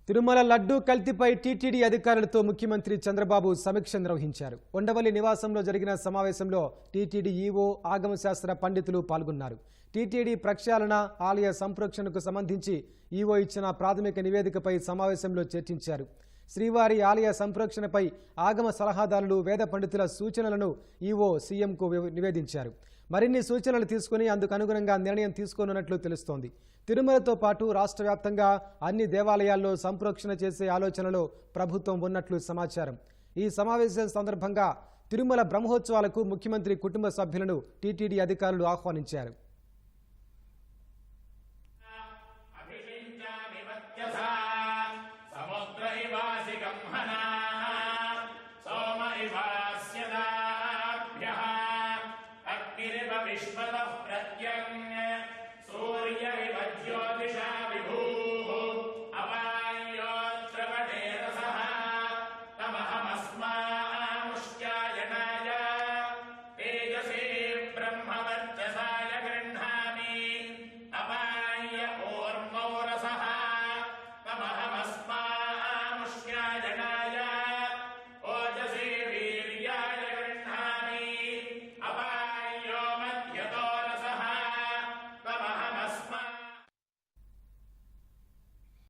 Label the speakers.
Speaker 1: Tirumala laddu కల్తీపై TTD అధికారులతో ముఖ్యమంత్రి చంద్రబాబు సమీక్ష నిర్వహించారు. ఉండవల్లి నివాసంలో జరిగిన సమావేశంలో టీటీడీ ఈవో, ఆగమశాస్త్ర పండితులు పాల్గొన్నారు. టీటీడీ ప్రక్షాళన, ఆలయ సంరక్షణకు సంబంధించి ఈవో ఇచ్చిన ప్రాథమిక నివేదికపై సమావేశంలో చర్చించారు. శ్రీవారి ఆలయ సంరక్షణపై ఆగమ సలహాదారులు, వేద పండితుల సూచనలను ఈవో సీఎంకు నివేదించారు. మరిన్ని సూచనలు తీసుకుని అందుకు అనుగుణంగా నిర్ణయం తీసుకోనున్నట్లు తెలుస్తోంది. తిరుమలతో పాటు రాష్ట్ర వ్యాప్తంగా అన్ని దేవాలయాల్లో సంప్రోక్షణ చేసే ఆలోచనలో ప్రభుత్వం ఉన్నట్లు సమాచారం. ఈ సమావేశం సందర్భంగా తిరుమల బ్రహ్మోత్సవాలకు ముఖ్యమంత్రి కుటుంబ సభ్యులను టీటీడీ అధికారులు ఆహ్వానించారు.
Speaker 2: విశ్వద